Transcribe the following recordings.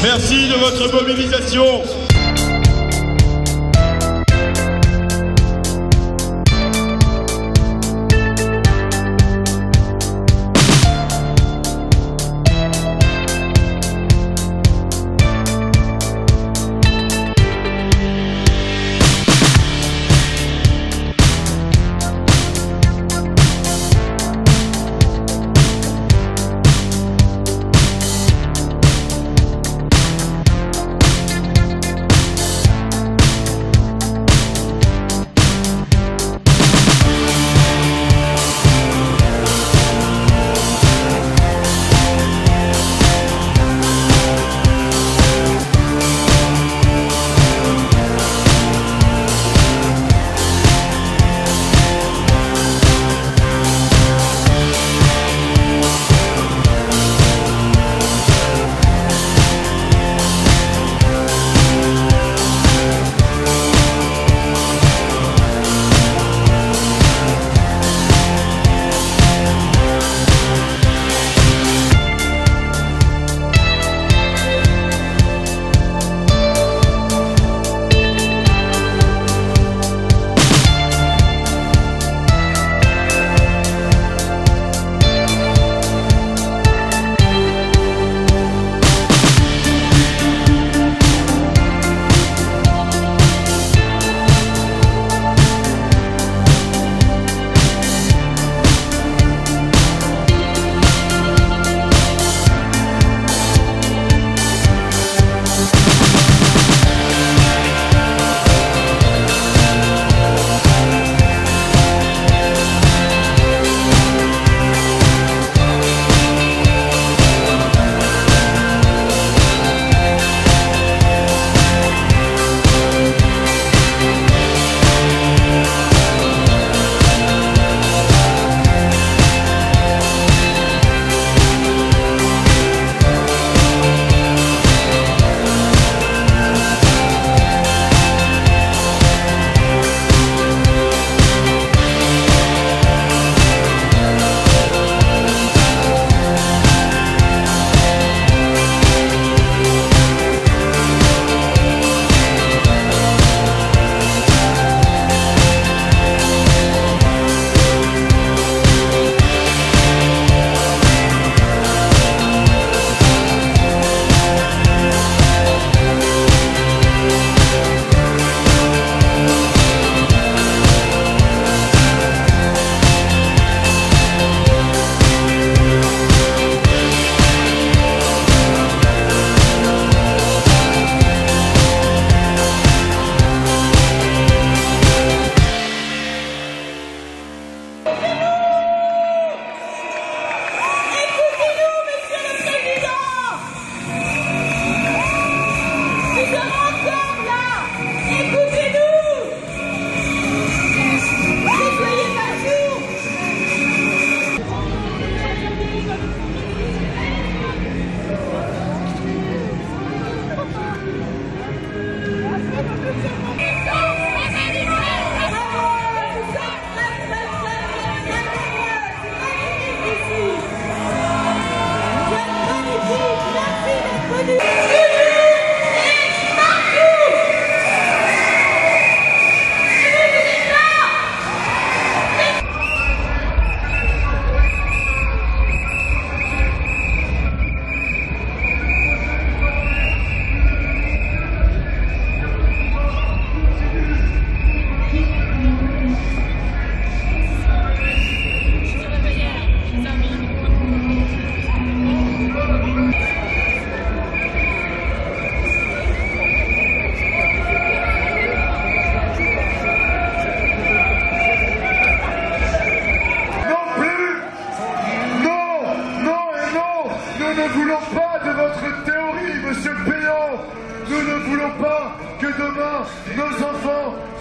Merci de votre mobilisation.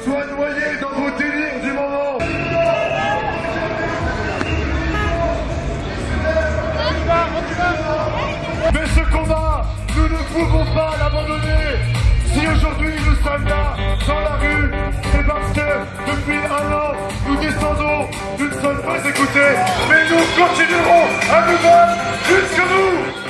soient noyés dans vos délires du moment. Mais ce combat, nous ne pouvons pas l'abandonner. Si aujourd'hui nous sommes là, dans la rue, c'est parce que depuis un an, nous descendons, nous ne sommes pas écoutés, mais nous continuerons à nous battre jusqu'au bout.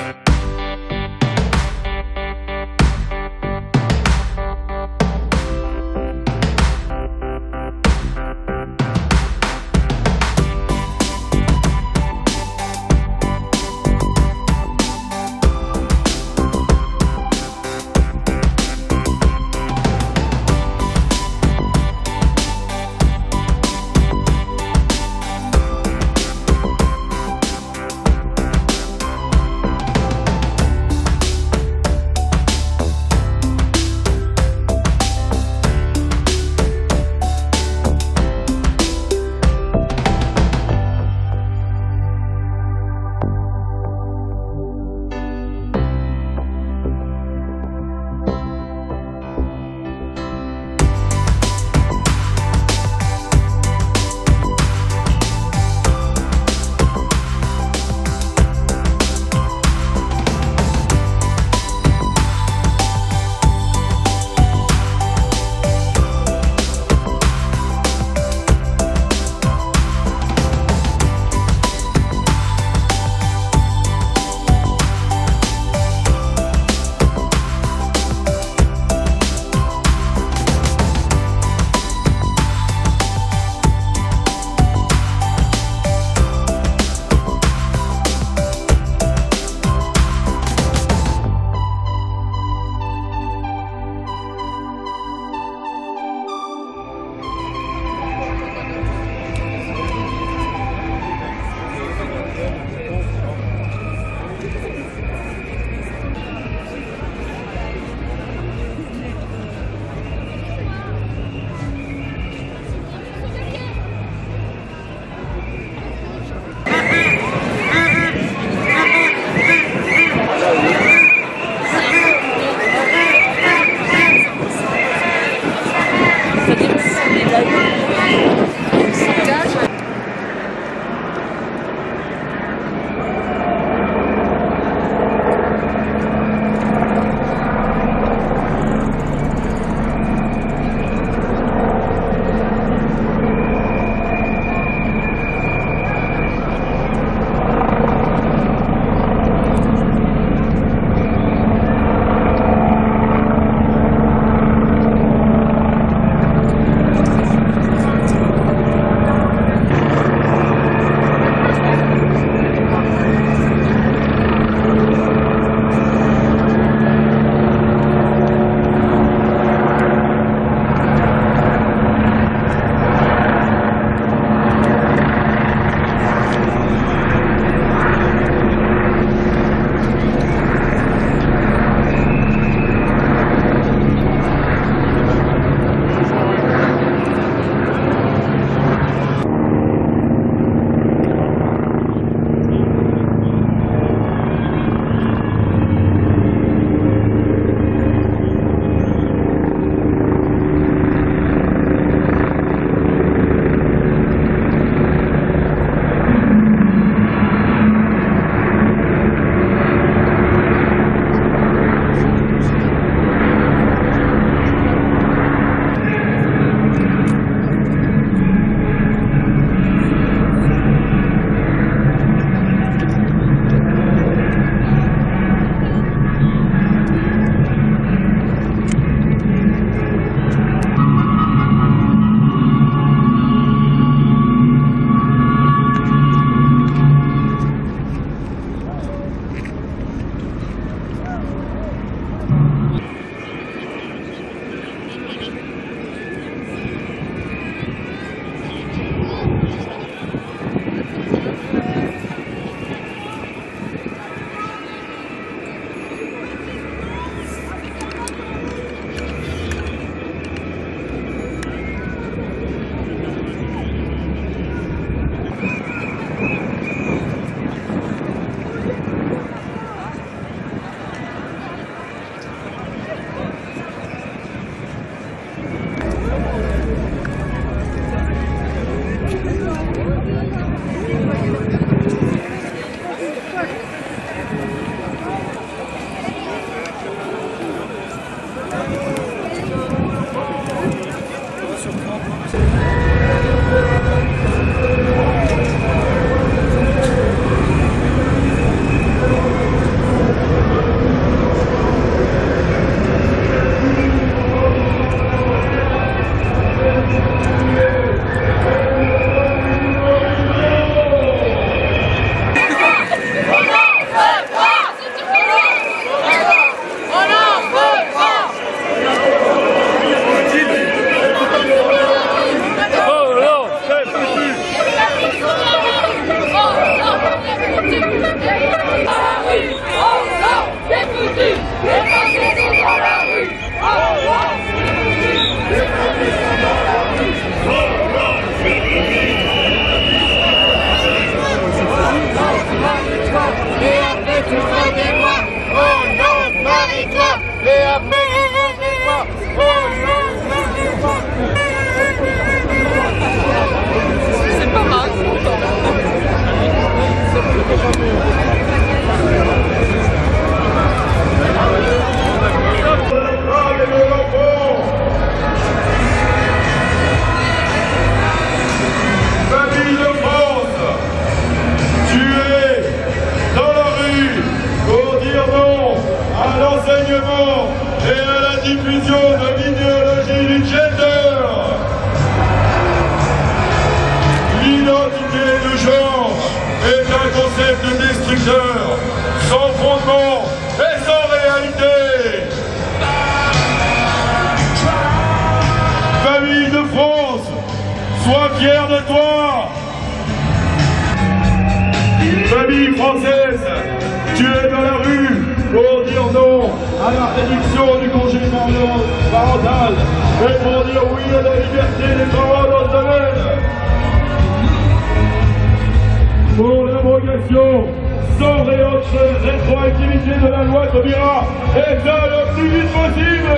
diffusion de l'idéologie du gender. L'identité de genre est un concept destructeur, sans fondement et sans réalité. Famille de France, sois fière de toi. Famille française, tu es dans la rue pour dire non à la réduction du congé parental et pour dire oui à la liberté des parents dans ce domaine. Pour l'abrogation sans rétroactivité de la loi Taubira, et ça le plus vite possible.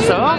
Ça va?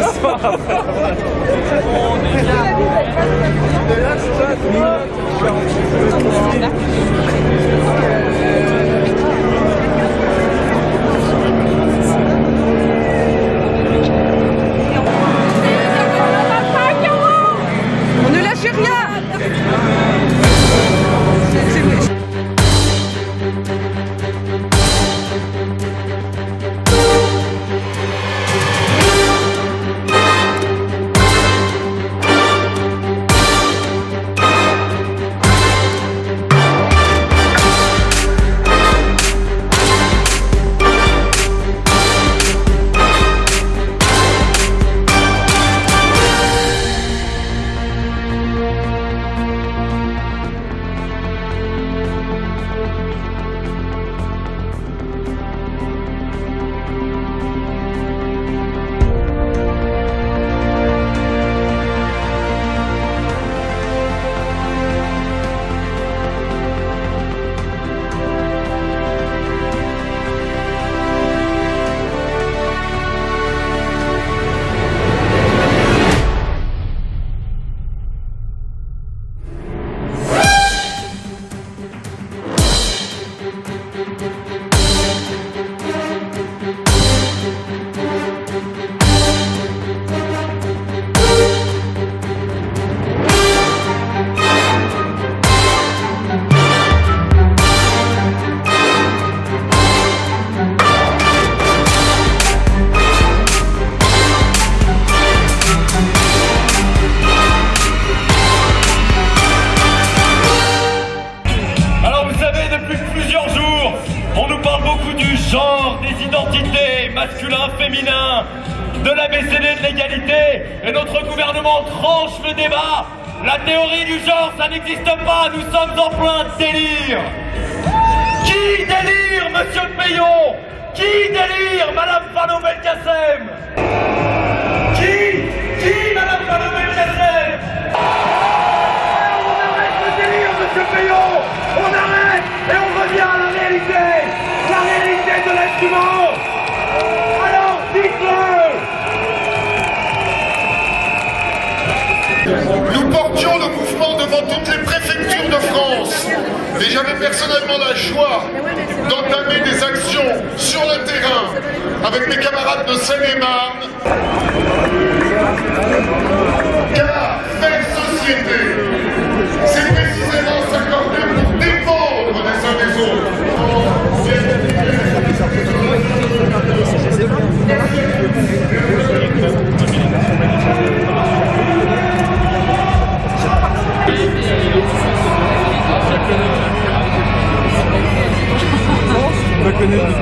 ce soir. On ne lâche rien. genre, des identités, masculin, féminin, de l'ABCD de l'égalité, et notre gouvernement tranche le débat. La théorie du genre, ça n'existe pas, nous sommes en plein délire. Qui délire, monsieur Payon? Qui délire, madame Fano-Belkacem? Qui, madame Fano-Belkacem? On arrête le délire, monsieur Payon! On arrête et on revient à la réalité! La réalité de l'être humain! Alors, dites-le! Nous portions le mouvement devant toutes les préfectures de France et j'avais personnellement la joie d'entamer des actions sur le terrain avec mes camarades de Seine-et-Marne. Car faire société, c'est précisément s'accorder pour dépendre les uns des autres. On va connaître.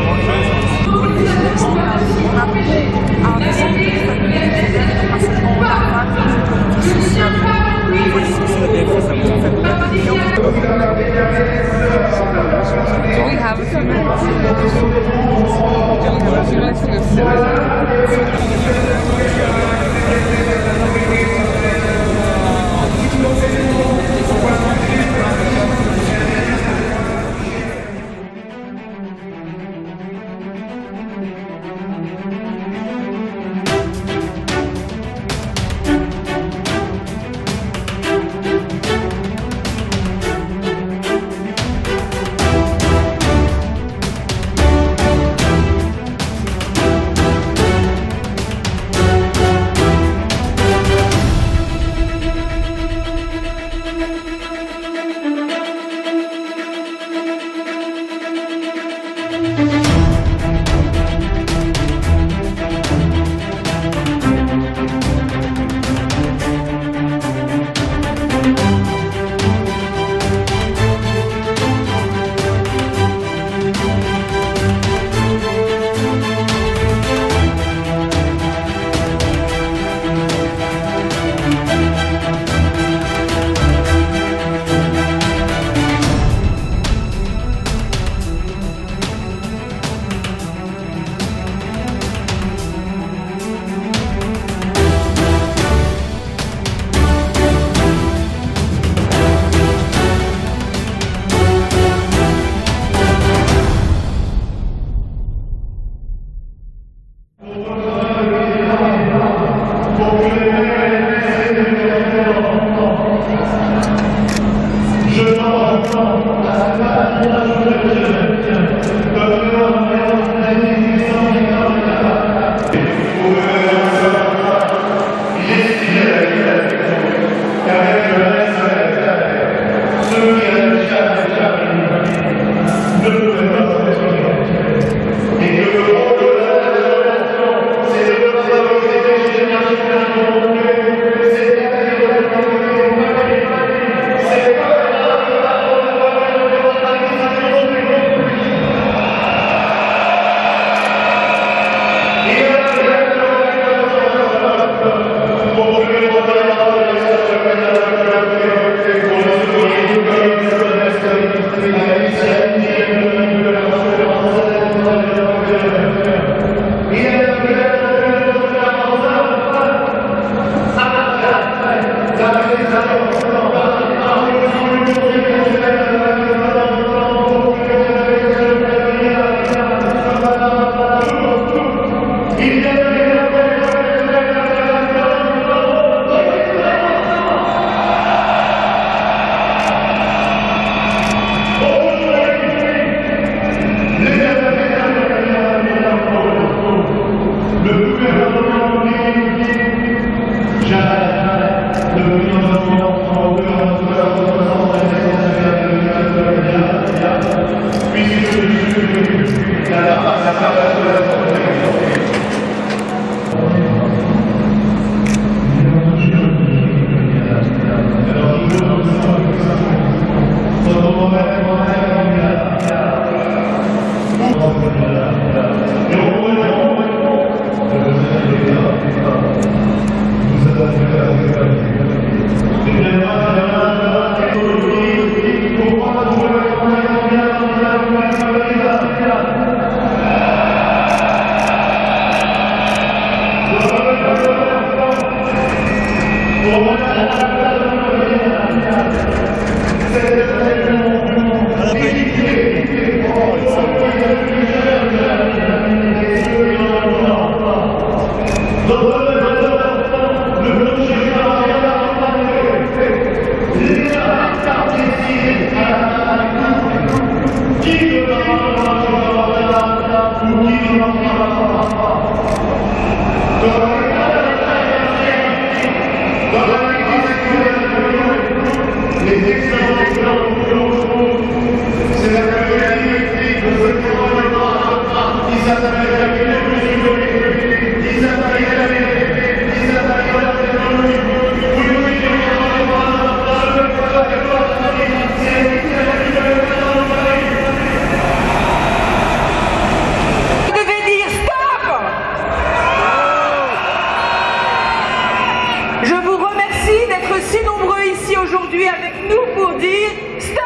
Aujourd'hui avec nous pour dire stop.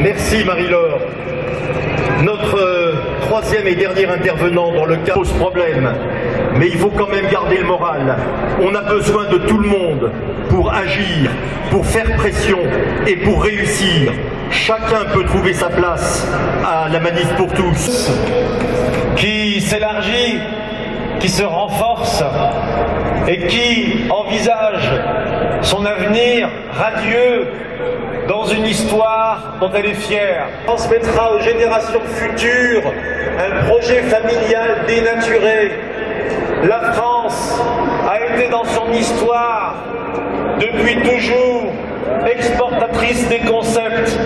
Merci Marie-Laure. Notre troisième et dernier intervenant dans le cas pose problème, mais il faut quand même garder le moral. On a besoin de tout le monde pour agir, pour faire pression et pour réussir. Chacun peut trouver sa place à la manif pour tous. Qui s'élargit, qui se renforce et qui envisage son avenir radieux dans une histoire dont elle est fière. Transmettra aux générations futures un projet familial dénaturé. La France a été dans son histoire depuis toujours exportatrice des concepts.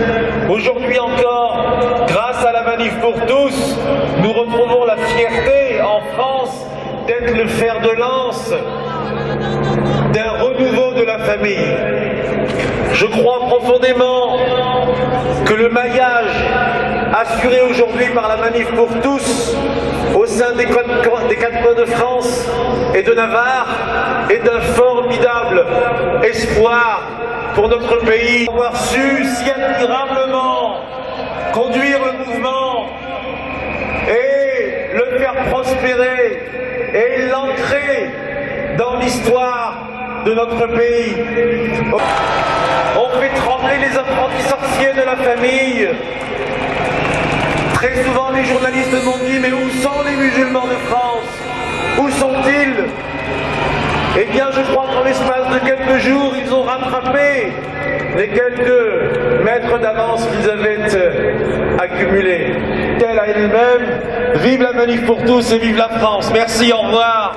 Aujourd'hui encore, grâce à la manif pour tous, nous retrouvons la fierté en France d'être le fer de lance d'un renouveau de la famille. Je crois profondément que le maillage assuré aujourd'hui par la manif pour tous au sein des quatre coins de France et de Navarre est un formidable espoir pour notre pays. Avoir su si admirablement conduire le mouvement et le faire prospérer et l'ancrer dans l'histoire de notre pays. On fait trembler les apprentis sorciers de la famille. Très souvent les journalistes m'ont dit: mais où sont les musulmans de France? Où sont-ils? Eh bien, je crois qu'en l'espace de quelques jours, ils ont rattrapé les quelques mètres d'avance qu'ils avaient accumulés. Telle à elle-même, vive la manif pour tous et vive la France. Merci, au revoir.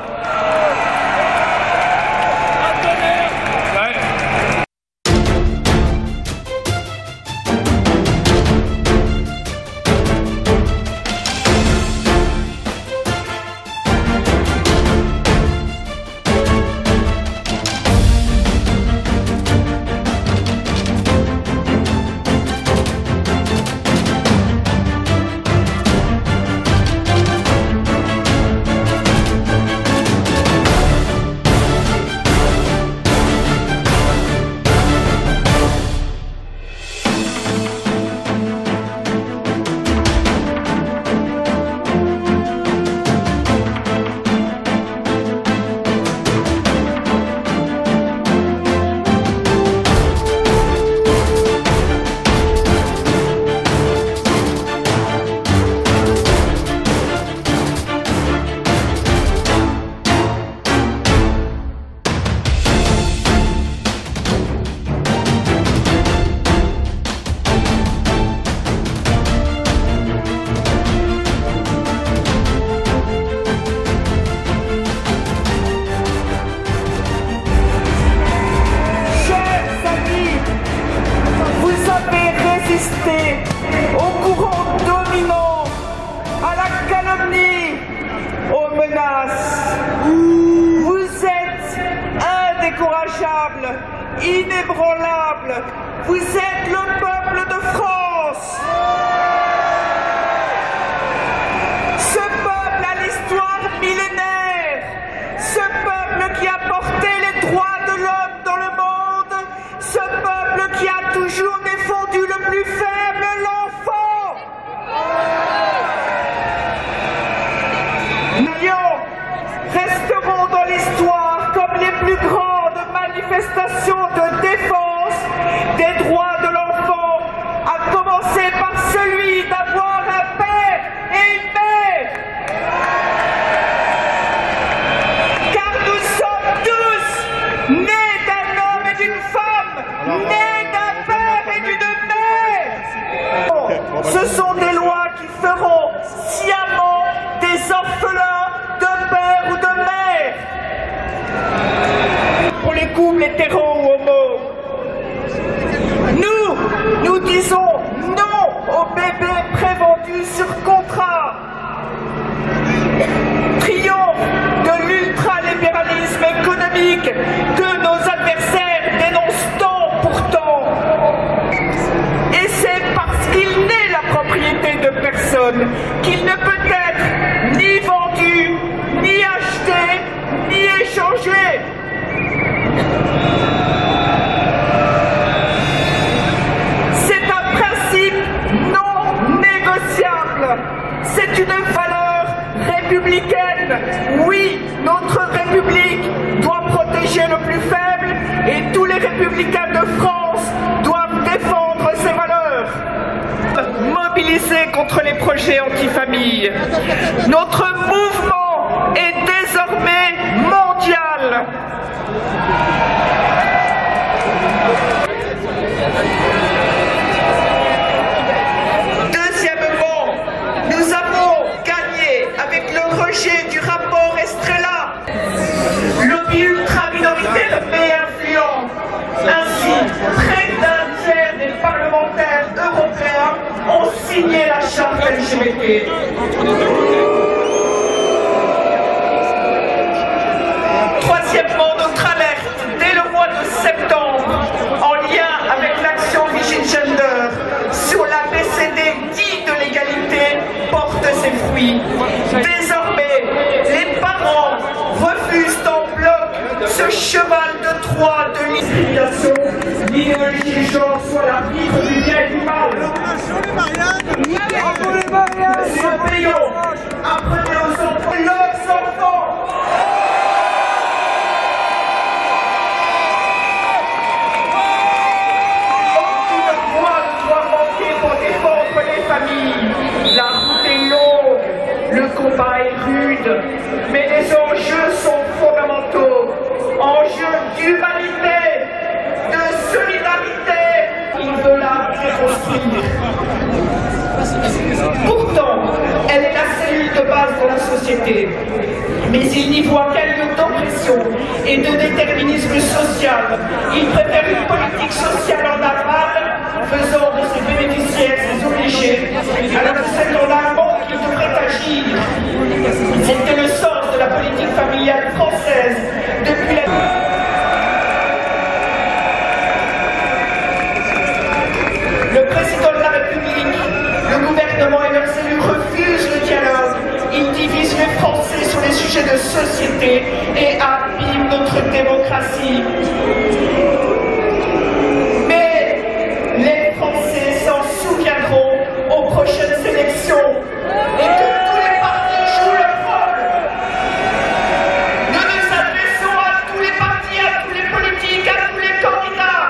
Au courant dominant, à la calomnie, aux menaces. Vous êtes indécourageable, inébranlable. Vous êtes le peuple de France. Ce peuple a l'histoire millénaire. Ce peuple qui a porté les droits de l'homme dans le monde. Ce peuple qui a toujours défendu le plus faible, l'enfant. Nous resterons dans l'histoire comme les plus grandes manifestations de défense des droits de l'enfant, à commencer par celui d'avoir un père et une mère. Car nous sommes tous nés d'un homme et d'une femme, nés d'un père et d'une mère. Ce sont des lois qui feront sciemment des orphelins de père ou de mère. Pour les couples hétéros ou homo. Nous disons non aux bébés prévendus sur contrat. Triomphe de l'ultralibéralisme économique que nos adversaires dénoncent tant pourtant. Et c'est parce qu'il n'est la propriété de personne qu'il ne peut être ni vendu, ni acheté, ni échangé. C'est un principe non négociable. C'est une valeur républicaine. Oui, notre République doit protéger le plus faible et tous les républicains de France doivent défendre ces valeurs. Mobiliser contre les projets anti-famille. Notre mouvement est désormais mondial. Deuxièmement, nous avons gagné avec le rejet du rapport Estrella. Lobby ultra-minoritaire mais influent. Ainsi, près d'un tiers des parlementaires européens ont signé la charte LGBT. Troisièmement, notre alerte dès le mois de septembre, en lien avec l'action Vigile Gender sur la BCD dit de l'égalité, porte ses fruits. Désormais, les parents refusent en bloc ce cheval de Troie de l'hystérisation. L'idéologie du genre soit l'arbitre du bien et du mal. Monsieur Payon, apprenez aux enfants leurs enfants. La route est longue, le combat est rude, mais les enjeux sont fondamentaux. construire. Pourtant, elle est la cellule de base de la société. Mais il n'y voit qu'un lieu d'oppression et de déterminisme social. Il préfère une politique sociale en aval, faisant de ses bénéficiaires ses obligés, alors que c'est en amont qu'il devrait agir. C'était le sens de la politique familiale française depuis la... Le président de la République, le gouvernement et leurs élus refusent le dialogue. Ils divisent les Français sur les sujets de société et abîment notre démocratie. Mais les Français s'en souviendront aux prochaines élections et que tous les partis jouent leur rôle. Nous nous adressons à tous les partis, à tous les politiques, à tous les candidats.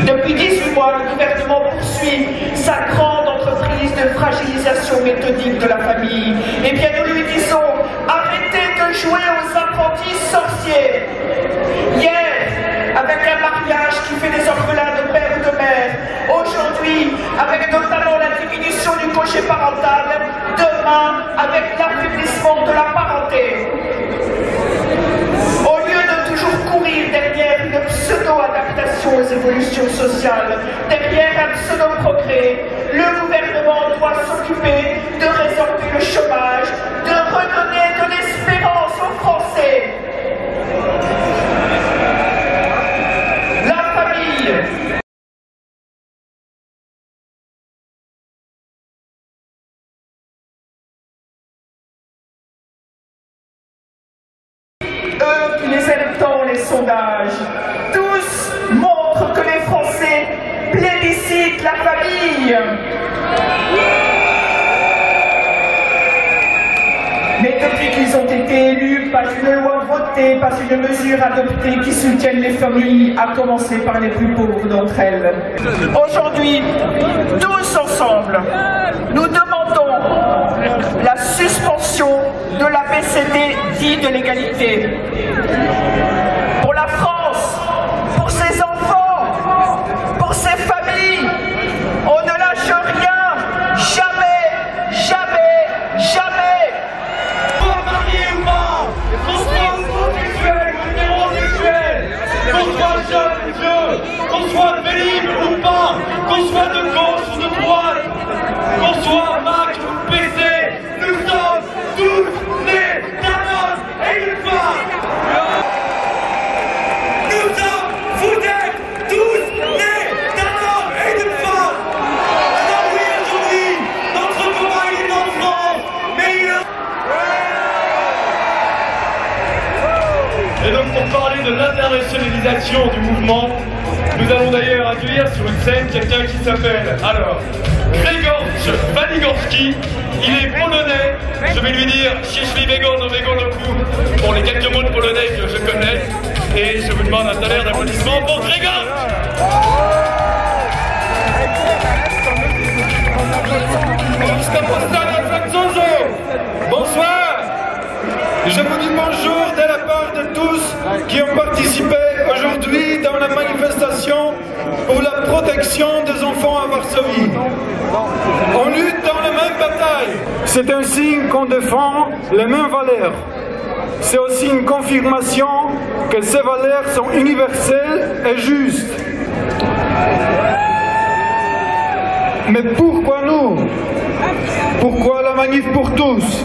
Depuis 18 mois, le gouvernement poursuit sa grande entreprise de fragilisation méthodique de la famille. Eh bien, nous lui disons, arrêtez de jouer aux apprentis sorciers. Hier, avec un mariage qui fait des orphelins de père ou de mère. Aujourd'hui, avec notamment la diminution du congé parental. Demain, avec l'affaiblissement de la parenté. Au lieu de toujours courir derrière une pseudo-adaptation aux évolutions sociales, derrière un pseudo-progrès, le gouvernement doit s'occuper de résorber le chômage, de redonner de l'espérance aux Français. La famille. Eux qui les aiment tant, les sondages, tous montrent que les Français plébiscitent la famille. Mais depuis qu'ils ont été élus, pas une loi votée, pas une mesure adoptée qui soutienne les familles, à commencer par les plus pauvres d'entre elles. Aujourd'hui, tous ensemble, nous demandons la suspension de l'ABCD dit de l'égalité. Pour la France, pour ses enfants, pour ses familles, on ne lâche rien, jamais, jamais, jamais. Soit marié ou pas, qu'on soit homosexuel ou hétérosexuel, qu'on soit jeune ou vieux, qu'on soit pénible ou pas, qu'on soit de gauche ou de droite, qu'on soit Mac ou PC, nous sommes tous nés d'un homme et d'une femme. Nous sommes, vous êtes tous nés d'un homme et d'une femme. Alors oui, aujourd'hui, notre combat il est en France, mais il est... Et donc pour parler de l'internationalisation du mouvement, nous allons d'ailleurs accueillir sur une scène quelqu'un qui s'appelle alors Grzegorz Waligorski. Il est polonais, je vais lui dire Jeśli Wego no Wego no Ku pour les quelques mots de polonais que je connais. Et je vous demande un salaire d'applaudissement pour Grzegorz. Bonsoir. Je vous dis bonjour de la part de tous qui ont participé aujourd'hui dans la manifestation pour la protection des enfants à Varsovie. On lutte dans la même bataille. C'est un signe qu'on défend les mêmes valeurs. C'est aussi une confirmation que ces valeurs sont universelles et justes. Mais pourquoi nous? Pourquoi la manif pour tous?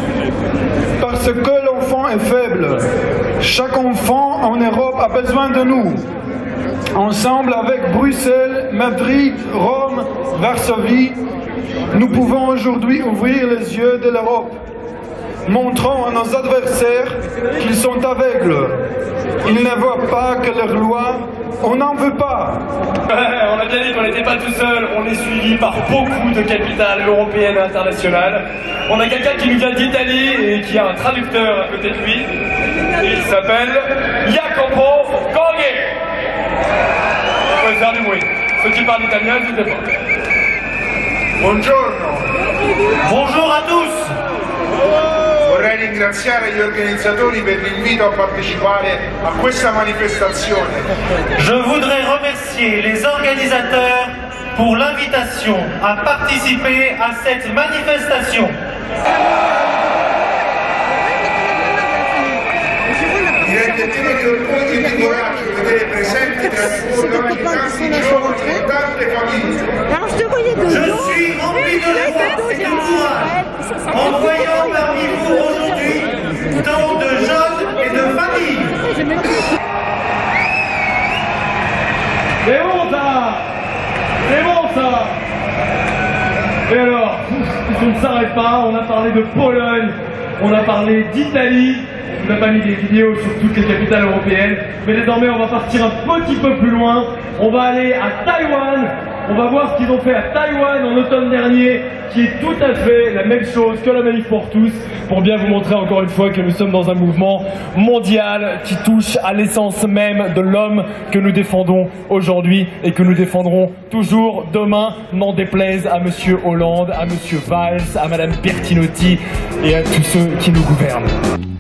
Parce que l'enfant est faible. Chaque enfant en Europe a besoin de nous. Ensemble avec Bruxelles, Madrid, Rome, Varsovie, nous pouvons aujourd'hui ouvrir les yeux de l'Europe. Montrons à nos adversaires qu'ils sont aveugles. Ils ne voient pas que leurs lois, on n'en veut pas. On a bien dit qu'on n'était pas tout seul, on est suivi par beaucoup de capitales européennes et internationales. On a quelqu'un qui nous vient d'Italie et qui a un traducteur à côté de lui. Et il s'appelle Jacopo Goghi. Vous pouvez faire du bruit. Ceux qui parlent italien, n'hésitez pas. Buongiorno. Bonjour à tous. Vorrei ringraziare gli organizzatori per l'invito a partecipare a questa manifestazione. Je voudrais remercier les organisateurs pour l'invitation à participer à cette manifestation. Mi rende pieno di orgoglio e di coraggio vedere presenti tra di voi tanti giovani e tante famiglie. Je suis rempli de joie et de courage en voyant parmi vous aujourd'hui tant de jeunes et de familles. C'est bon ça! C'est bon ça! Et alors, on ne s'arrête pas, on a parlé de Pologne, on a parlé d'Italie, on n'a pas mis des vidéos sur toutes les capitales européennes, mais désormais on va partir un petit peu plus loin, on va aller à Taïwan, on va voir ce qu'ils ont fait à Taïwan en automne dernier, qui est tout à fait la même chose que la Manif pour tous, pour bien vous montrer encore une fois que nous sommes dans un mouvement mondial qui touche à l'essence même de l'homme que nous défendons aujourd'hui et que nous défendrons toujours demain, n'en déplaise à Monsieur Hollande, à Monsieur Valls, à Madame Bertinotti et à tous ceux qui nous gouvernent.